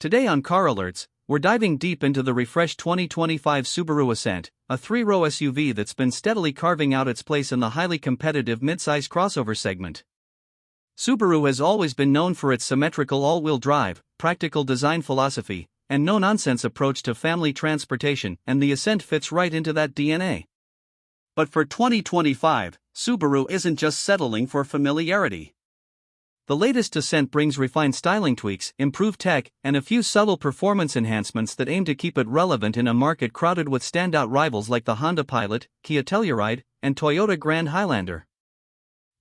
Today on Car Alerts, we're diving deep into the refreshed 2025 Subaru Ascent, a three-row SUV that's been steadily carving out its place in the highly competitive midsize crossover segment. Subaru has always been known for its symmetrical all-wheel drive, practical design philosophy, and no-nonsense approach to family transportation, and the Ascent fits right into that DNA. But for 2025, Subaru isn't just settling for familiarity. The latest Ascent brings refined styling tweaks, improved tech, and a few subtle performance enhancements that aim to keep it relevant in a market crowded with standout rivals like the Honda Pilot, Kia Telluride, and Toyota Grand Highlander.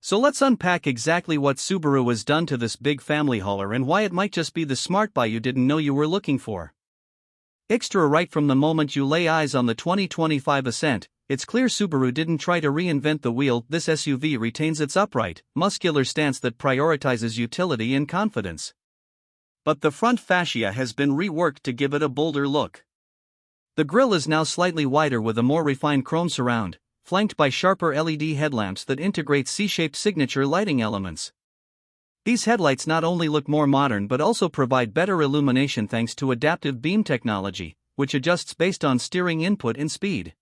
So let's unpack exactly what Subaru has done to this big family hauler and why it might just be the smart buy you didn't know you were looking for. Extra right from the moment you lay eyes on the 2025 Ascent, it's clear Subaru didn't try to reinvent the wheel. This SUV retains its upright, muscular stance that prioritizes utility and confidence. But the front fascia has been reworked to give it a bolder look. The grille is now slightly wider with a more refined chrome surround, flanked by sharper LED headlamps that integrate C-shaped signature lighting elements. These headlights not only look more modern but also provide better illumination thanks to adaptive beam technology, which adjusts based on steering input and speed.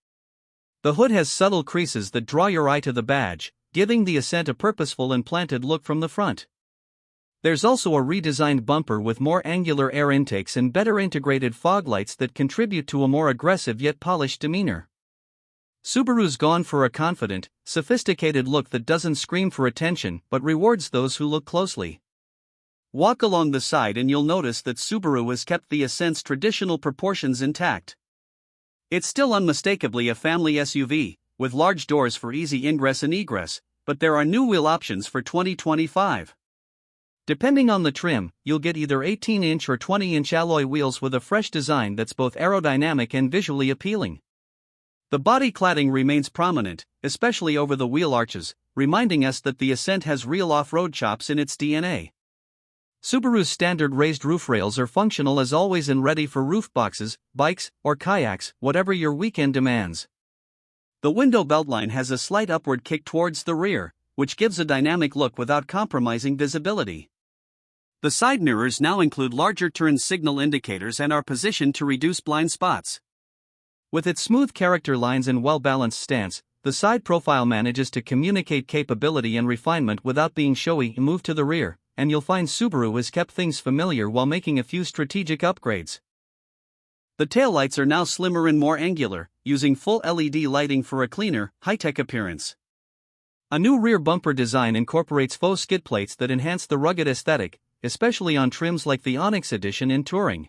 The hood has subtle creases that draw your eye to the badge, giving the Ascent a purposeful and planted look from the front. There's also a redesigned bumper with more angular air intakes and better integrated fog lights that contribute to a more aggressive yet polished demeanor. Subaru's gone for a confident, sophisticated look that doesn't scream for attention but rewards those who look closely. Walk along the side and you'll notice that Subaru has kept the Ascent's traditional proportions intact. It's still unmistakably a family SUV, with large doors for easy ingress and egress, but there are new wheel options for 2025. Depending on the trim, you'll get either 18-inch or 20-inch alloy wheels with a fresh design that's both aerodynamic and visually appealing. The body cladding remains prominent, especially over the wheel arches, reminding us that the Ascent has real off-road chops in its DNA. Subaru's standard raised roof rails are functional as always and ready for roof boxes, bikes, or kayaks, whatever your weekend demands. The window beltline has a slight upward kick towards the rear, which gives a dynamic look without compromising visibility. The side mirrors now include larger turn signal indicators and are positioned to reduce blind spots. With its smooth character lines and well-balanced stance, the side profile manages to communicate capability and refinement without being showy. Move to the rear, and you'll find Subaru has kept things familiar while making a few strategic upgrades. The taillights are now slimmer and more angular, using full LED lighting for a cleaner, high-tech appearance. A new rear bumper design incorporates faux skid plates that enhance the rugged aesthetic, especially on trims like the Onyx Edition in Touring.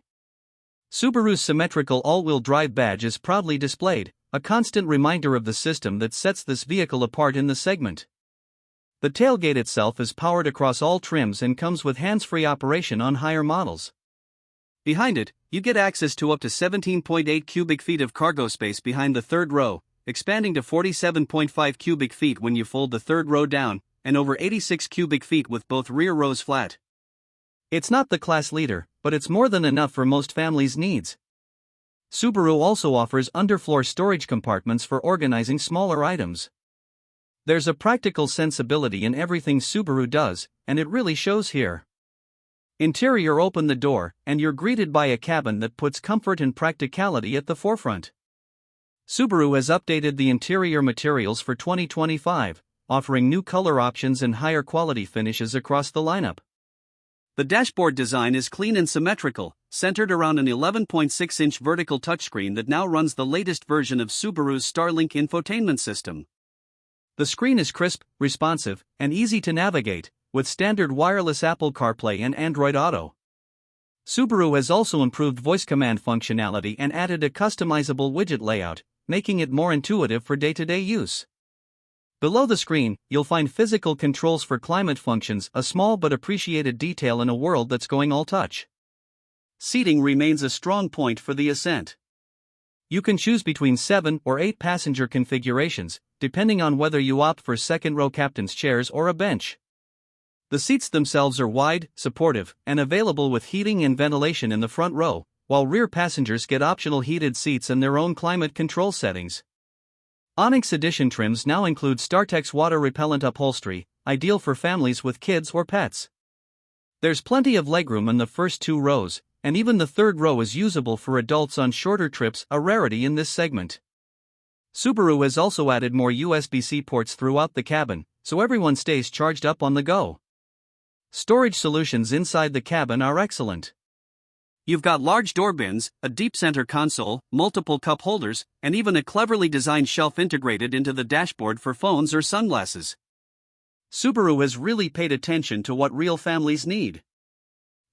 Subaru's symmetrical all-wheel drive badge is proudly displayed, a constant reminder of the system that sets this vehicle apart in the segment. The tailgate itself is powered across all trims and comes with hands-free operation on higher models. Behind it, you get access to up to 17.8 cubic feet of cargo space behind the third row, expanding to 47.5 cubic feet when you fold the third row down, and over 86 cubic feet with both rear rows flat. It's not the class leader, but it's more than enough for most families' needs. Subaru also offers underfloor storage compartments for organizing smaller items. There's a practical sensibility in everything Subaru does, and it really shows here. Interior: open the door, and you're greeted by a cabin that puts comfort and practicality at the forefront. Subaru has updated the interior materials for 2025, offering new color options and higher quality finishes across the lineup. The dashboard design is clean and symmetrical, centered around an 11.6-inch vertical touchscreen that now runs the latest version of Subaru's Starlink infotainment system. The screen is crisp, responsive, and easy to navigate, with standard wireless Apple CarPlay and Android Auto. Subaru has also improved voice command functionality and added a customizable widget layout, making it more intuitive for day-to-day use. Below the screen, you'll find physical controls for climate functions, a small but appreciated detail in a world that's going all-touch. Seating remains a strong point for the Ascent. You can choose between 7 or 8 passenger configurations, depending on whether you opt for second-row captain's chairs or a bench. The seats themselves are wide, supportive, and available with heating and ventilation in the front row, while rear passengers get optional heated seats and their own climate control settings. Onyx Edition trims now include StarTex water-repellent upholstery, ideal for families with kids or pets. There's plenty of legroom in the first 2 rows, and even the third row is usable for adults on shorter trips, a rarity in this segment. Subaru has also added more USB-C ports throughout the cabin, so everyone stays charged up on the go. Storage solutions inside the cabin are excellent. You've got large door bins, a deep center console, multiple cup holders, and even a cleverly designed shelf integrated into the dashboard for phones or sunglasses. Subaru has really paid attention to what real families need.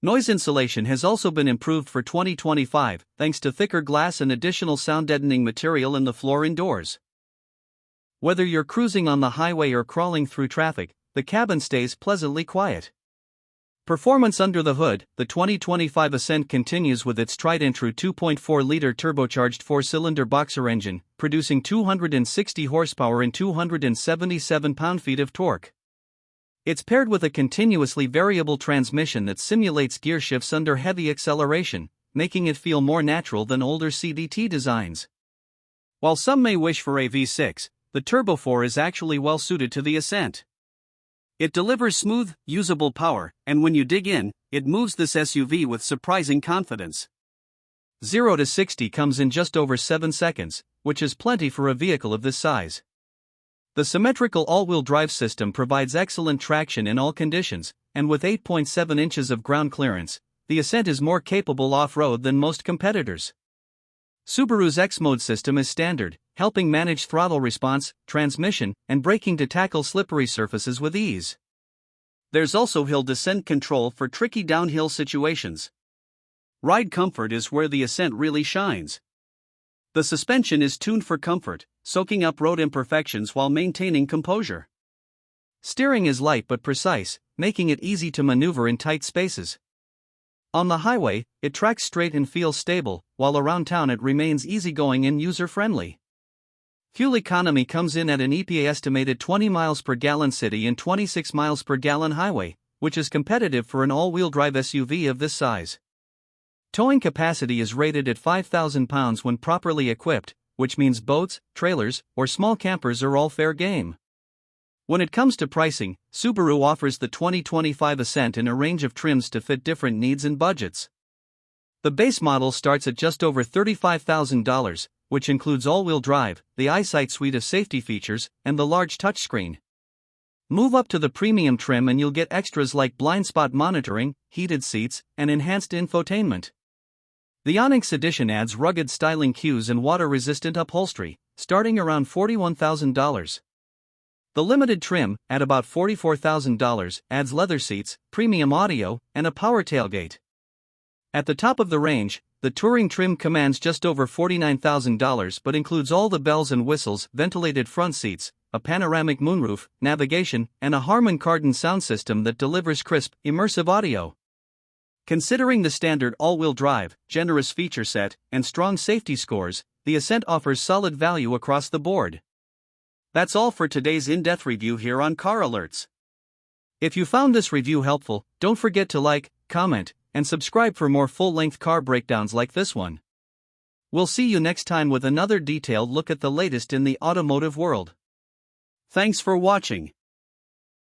Noise insulation has also been improved for 2025, thanks to thicker glass and additional sound-deadening material in the floor indoors. Whether you're cruising on the highway or crawling through traffic, the cabin stays pleasantly quiet. Performance under the hood, the 2025 Ascent continues with its tried-and-true 2.4-liter turbocharged 4-cylinder boxer engine, producing 260 horsepower and 277 pound-feet of torque. It's paired with a continuously variable transmission that simulates gear shifts under heavy acceleration, making it feel more natural than older CVT designs. While some may wish for a V6, the Turbo 4 is actually well suited to the Ascent. It delivers smooth, usable power, and when you dig in, it moves this SUV with surprising confidence. 0 to 60 comes in just over 7 seconds, which is plenty for a vehicle of this size. The symmetrical all-wheel drive system provides excellent traction in all conditions, and with 8.7 inches of ground clearance, the Ascent is more capable off-road than most competitors. Subaru's X-Mode system is standard, helping manage throttle response, transmission, and braking to tackle slippery surfaces with ease. There's also hill descent control for tricky downhill situations. Ride comfort is where the Ascent really shines. The suspension is tuned for comfort, soaking up road imperfections while maintaining composure. Steering is light but precise, making it easy to maneuver in tight spaces. On the highway, it tracks straight and feels stable, while around town it remains easygoing and user-friendly. Fuel economy comes in at an EPA estimated 20 miles per gallon city and 26 miles per gallon highway, which is competitive for an all-wheel drive SUV of this size. Towing capacity is rated at 5,000 pounds when properly equipped, which means boats, trailers, or small campers are all fair game. When it comes to pricing, Subaru offers the 2025 Ascent in a range of trims to fit different needs and budgets. The base model starts at just over $35,000, which includes all-wheel drive, the EyeSight suite of safety features, and the large touchscreen. Move up to the premium trim and you'll get extras like blind spot monitoring, heated seats, and enhanced infotainment. The Onyx Edition adds rugged styling cues and water-resistant upholstery, starting around $41,000. The limited trim, at about $44,000, adds leather seats, premium audio, and a power tailgate. At the top of the range, the Touring trim commands just over $49,000 but includes all the bells and whistles, ventilated front seats, a panoramic moonroof, navigation, and a Harman Kardon sound system that delivers crisp, immersive audio. Considering the standard all-wheel drive, generous feature set, and strong safety scores, the Ascent offers solid value across the board. That's all for today's in-depth review here on Car Alerts. If you found this review helpful, don't forget to like, comment, and subscribe for more full-length car breakdowns like this one. We'll see you next time with another detailed look at the latest in the automotive world. Thanks for watching.